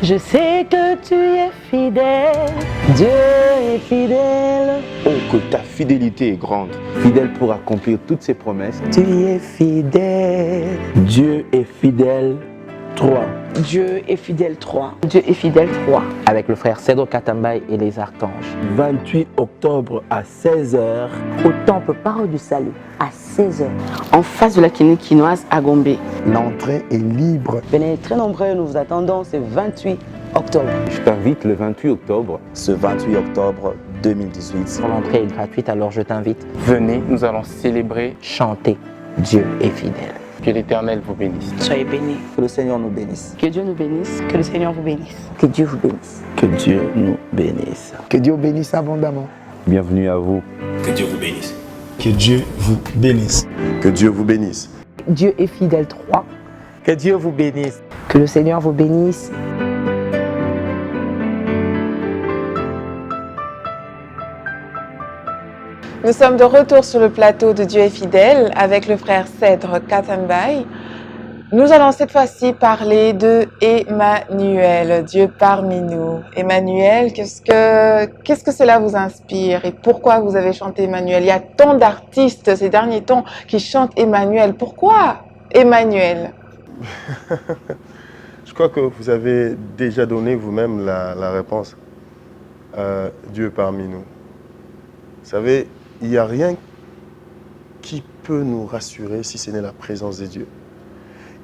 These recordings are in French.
Je sais que tu es fidèle, Dieu est fidèle. Oh, que ta fidélité est grande, fidèle pour accomplir toutes ses promesses. Tu es fidèle. Dieu est fidèle. 3. Dieu est fidèle 3. Dieu est fidèle 3. Avec le frère Cédro Katambaye et les archanges. 28 octobre à 16h. Au temple Parole du Salut à 16h. En face de la clinique quinoise à Gombe. L'entrée est libre. Venez très nombreux, nous vous attendons ce 28 octobre. Je t'invite le 28 octobre. Ce 28 octobre 2018. L'entrée est gratuite, alors je t'invite. Venez, nous allons célébrer, chanter. Dieu est fidèle. Que l'Éternel vous bénisse. Soyez bénis. Que le Seigneur nous bénisse. Que Dieu nous bénisse. Que le Seigneur vous bénisse. Que Dieu vous bénisse. Que Dieu nous bénisse. Que Dieu bénisse abondamment. Bienvenue à vous. Que Dieu vous bénisse. Que Dieu vous bénisse. Que Dieu vous bénisse. Dieu est fidèle 3. Que Dieu vous bénisse. Que le Seigneur vous bénisse. Nous sommes de retour sur le plateau de Dieu est fidèle avec le frère Cédro Katambaye. Nous allons cette fois-ci parler de Emmanuel, Dieu parmi nous. Emmanuel, qu'est-ce que cela vous inspire et pourquoi vous avez chanté Emmanuel? Il y a tant d'artistes ces derniers temps qui chantent Emmanuel. Pourquoi Emmanuel? Je crois que vous avez déjà donné vous-même la réponse. Dieu parmi nous. Vous savez, il n'y a rien qui peut nous rassurer si ce n'est la présence de Dieu.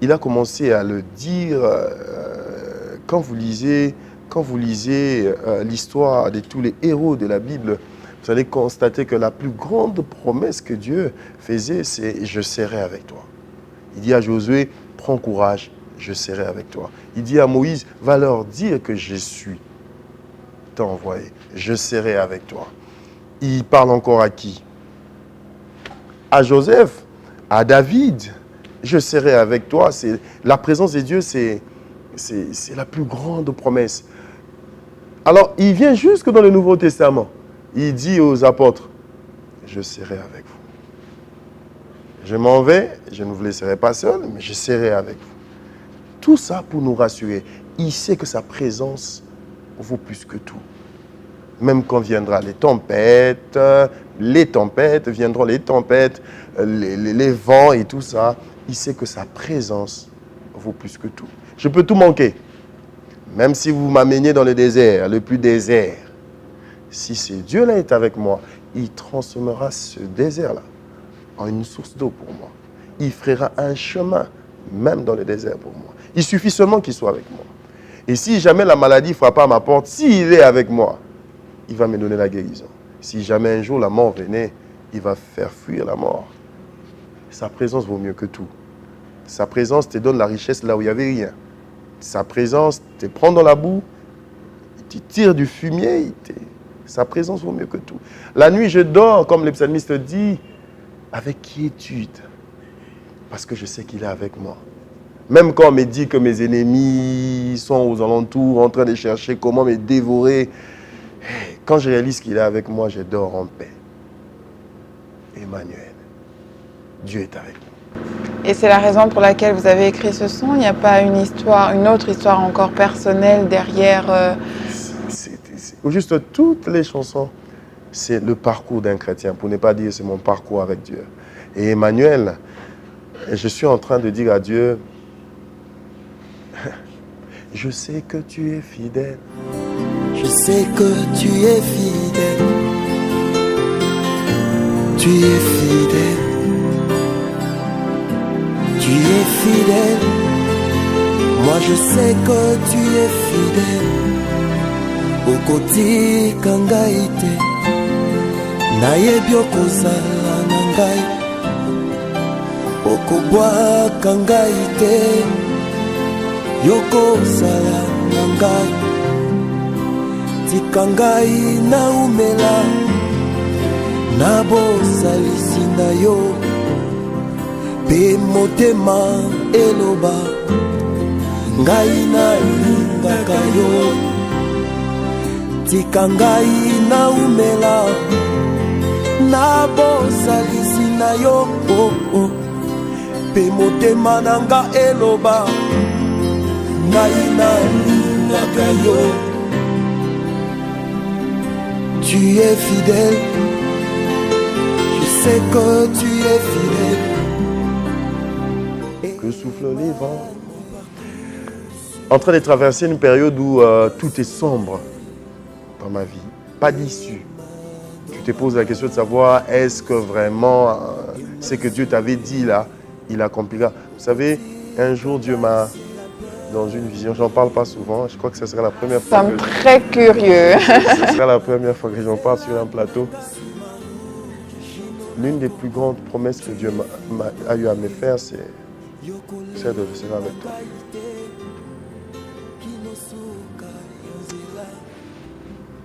Il a commencé à le dire quand vous lisez l'histoire de tous les héros de la Bible. Vous allez constater que la plus grande promesse que Dieu faisait, c'est « Je serai avec toi ». Il dit à Josué « Prends courage, je serai avec toi ». Il dit à Moïse « Va leur dire que je suis t'ai envoyé, je serai avec toi ». Il parle encore à qui? À Joseph, à David. Je serai avec toi. La présence de Dieu, c'est la plus grande promesse. Alors, il vient jusque dans le Nouveau Testament. Il dit aux apôtres, je serai avec vous. Je m'en vais, je ne vous laisserai pas seul, mais je serai avec vous. Tout ça pour nous rassurer. Il sait que sa présence vaut plus que tout. Même quand viendront les tempêtes, viendront les tempêtes, les vents et tout ça, il sait que sa présence vaut plus que tout. Je peux tout manquer. Même si vous m'ameniez dans le désert, le plus désert, si ce Dieu-là est avec moi, il transformera ce désert-là en une source d'eau pour moi. Il fera un chemin, même dans le désert pour moi. Il suffit seulement qu'il soit avec moi. Et si jamais la maladie frappe à ma porte, s'il est avec moi, il va me donner la guérison. Si jamais un jour la mort venait, il va faire fuir la mort. Sa présence vaut mieux que tout. Sa présence te donne la richesse là où il n'y avait rien. Sa présence te prend dans la boue, il te tire du fumier. Sa présence vaut mieux que tout. La nuit, je dors, comme le psalmiste dit, avec quiétude. Parce que je sais qu'il est avec moi. Même quand on me dit que mes ennemis sont aux alentours, en train de chercher comment me dévorer, quand je réalise qu'il est avec moi, je dors en paix. Emmanuel, Dieu est avec nous. Et c'est la raison pour laquelle vous avez écrit ce son? Il n'y a pas une autre histoire encore personnelle derrière Au juste, toutes les chansons, c'est le parcours d'un chrétien, pour ne pas dire c'est mon parcours avec Dieu. Et Emmanuel, je suis en train de dire à Dieu, je sais que tu es fidèle. Je sais que tu es fidèle. Tu es fidèle. Tu es fidèle. Moi je sais que tu es fidèle. Okoti kangaite. Nayebi okozala na ngai. Okobwa kangaite. Yokozala na ngai. Tikangai na umela na bosalisi na yo pe motema eloba ngai na lingaka yo tikangai na umela na bosalisi na yo pe motema nanga eloba ngai na lingaka Tu es fidèle, je sais que tu es fidèle. Que soufflent les vents. En train de traverser une période où tout est sombre dans ma vie, pas d'issue. Tu te poses la question de savoir est-ce que vraiment ce que Dieu t'avait dit là, il accomplira. Vous savez, un jour Dieu m'a, dans une vision, j'en parle pas souvent, je crois que ce sera la première fois. Nous sommes très curieux. Ce sera la première fois que j'en parle sur un plateau. L'une des plus grandes promesses que Dieu a eu à me faire, c'est de rester avec toi.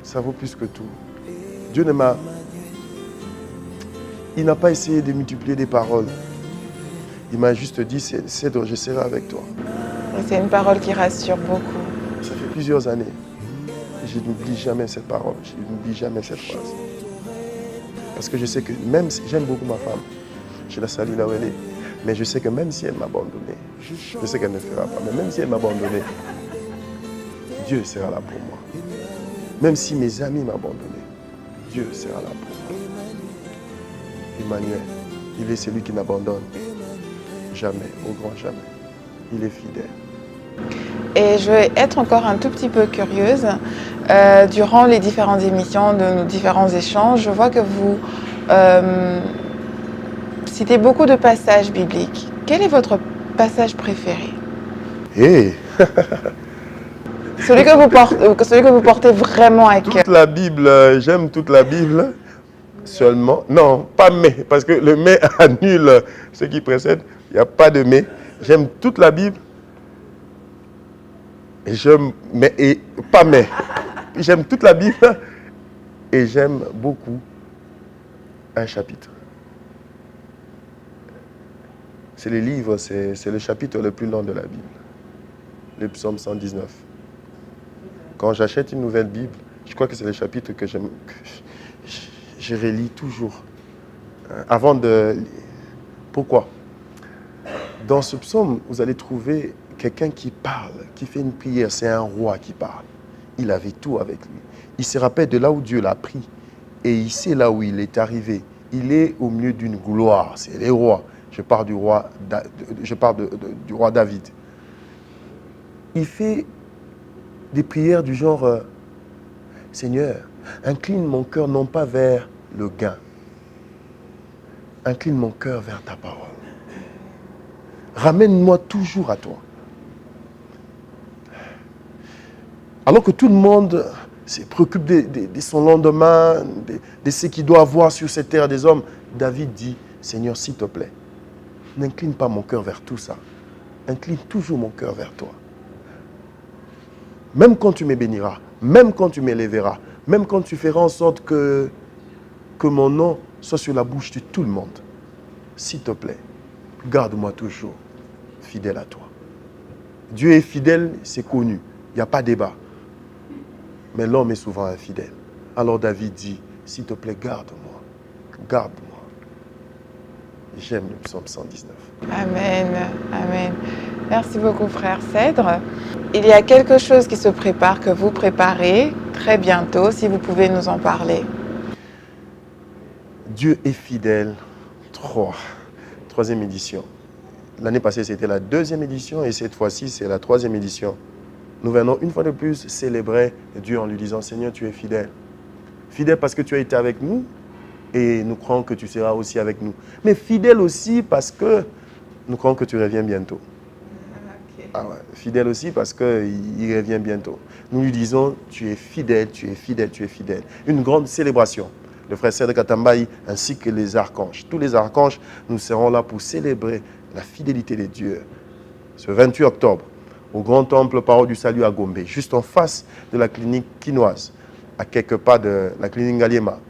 Ça vaut plus que tout. Dieu il n'a pas essayé de multiplier des paroles. Il m'a juste dit, Cèdre, je serai avec toi. C'est une parole qui rassure beaucoup. Ça fait plusieurs années. Je n'oublie jamais cette parole. Je n'oublie jamais cette phrase. Parce que je sais que même si j'aime beaucoup ma femme, je la salue là où elle est. Mais je sais que même si elle m'a abandonné, je sais qu'elle ne fera pas, mais même si elle m'a abandonné, Dieu sera là pour moi. Même si mes amis m'abandonnaient, Dieu sera là pour moi. Emmanuel, il est celui qui n'abandonne jamais, au grand jamais. Il est fidèle. Et je vais être encore un tout petit peu curieuse. Durant les différentes émissions de nos différents échanges, je vois que vous citez beaucoup de passages bibliques. Quel est votre passage préféré? Hey. Celui que vous portez vraiment à cœur. Toute la Bible, j'aime toute la Bible. Seulement, non, pas mais, parce que le mais annule ce qui précède. Il n'y a pas de mais. J'aime toute la Bible. Et pas mais. J'aime toute la Bible et j'aime beaucoup un chapitre. C'est le livre, c'est le chapitre le plus long de la Bible. Le psaume 119. Quand j'achète une nouvelle Bible, je crois que c'est le chapitre que je relis toujours. Avant de... Pourquoi? Dans ce psaume, vous allez trouver quelqu'un qui parle, qui fait une prière. C'est un roi qui parle. Il avait tout avec lui. Il se rappelle de là où Dieu l'a pris. Et il sait là où il est arrivé. Il est au milieu d'une gloire. C'est les rois. Je parle du roi David. Il fait des prières du genre Seigneur, incline mon cœur non pas vers le gain. Incline mon cœur vers ta parole. Ramène-moi toujours à toi. Alors que tout le monde se préoccupe de son lendemain, de ce qu'il doit avoir sur cette terre des hommes, David dit, Seigneur, s'il te plaît, n'incline pas mon cœur vers tout ça. Incline toujours mon cœur vers toi. Même quand tu me béniras, même quand tu m'élèveras, même quand tu feras en sorte que mon nom soit sur la bouche de tout le monde, s'il te plaît, garde-moi toujours fidèle à toi. Dieu est fidèle, c'est connu, il n'y a pas de débat. Mais l'homme est souvent infidèle. Alors David dit, s'il te plaît, garde-moi, garde-moi. J'aime le psaume 119. Amen, amen. Merci beaucoup, frère Cèdre. Il y a quelque chose qui se prépare, que vous préparez très bientôt, si vous pouvez nous en parler. Dieu est fidèle. Troisième édition. L'année passée, c'était la 2e édition et cette fois-ci, c'est la 3e édition. Nous venons une fois de plus célébrer Dieu en lui disant, Seigneur, tu es fidèle. Fidèle parce que tu as été avec nous et nous croyons que tu seras aussi avec nous. Mais fidèle aussi parce que nous croyons que tu reviens bientôt. Okay. Ah ouais. Fidèle aussi parce qu'il revient bientôt. Nous lui disons, tu es fidèle, tu es fidèle, tu es fidèle. Une grande célébration. Le frère Cèdre Katambayi ainsi que les archanges. Tous les archanges, nous serons là pour célébrer la fidélité de Dieu. Ce 28 octobre, au grand temple Parole du Salut à Gombe, juste en face de la clinique quinoise, à quelques pas de la clinique Ngaliema,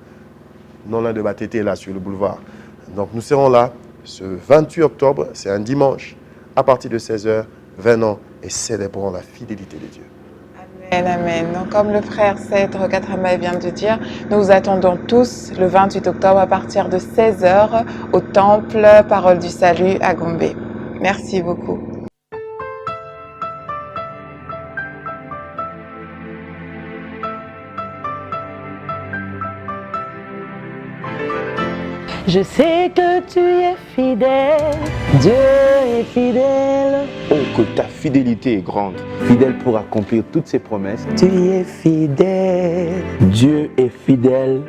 non loin de Batété, là, sur le boulevard. Donc nous serons là ce 28 octobre, c'est un dimanche, à partir de 16h, venons et célébrons la fidélité de Dieu. Amen, amen. Donc, comme le frère Cèdre Katambayi vient de dire, nous vous attendons tous le 28 octobre à partir de 16h au temple Parole du Salut à Gombe. Merci beaucoup. Je sais que tu es fidèle. Dieu est fidèle. Oh, que ta fidélité est grande, fidèle pour accomplir toutes ses promesses. Tu es fidèle. Dieu est fidèle.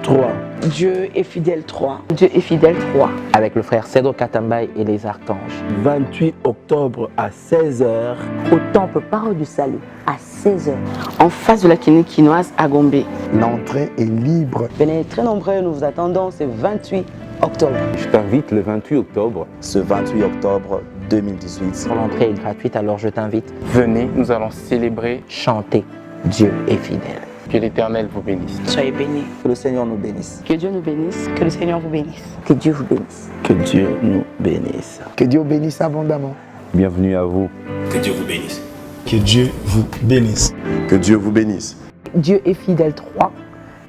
3. Dieu est fidèle 3. Dieu est fidèle 3. Avec le frère Cedro Katambay et les archanges. 28 octobre à 16h. Au temple Parole du Salut, à 16h, en face de la clinique quinoise à Gombe. L'entrée est libre. Venez très nombreux, nous vous attendons, c'est 28 octobre. Je t'invite le 28 octobre. Ce 28 octobre 2018. L'entrée est gratuite, alors je t'invite. Venez, nous allons célébrer. Chanter. Dieu est fidèle. Que l'Éternel vous bénisse. Soyez bénis. Que le Seigneur nous bénisse. Que Dieu nous bénisse. Que le Seigneur vous bénisse. Que Dieu vous bénisse. Que Dieu nous bénisse. Que Dieu bénisse abondamment. Bienvenue à vous. Que Dieu vous bénisse. Que Dieu vous bénisse. Que Dieu vous bénisse. Dieu est fidèle 3.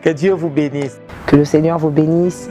Que Dieu vous bénisse. Que le Seigneur vous bénisse.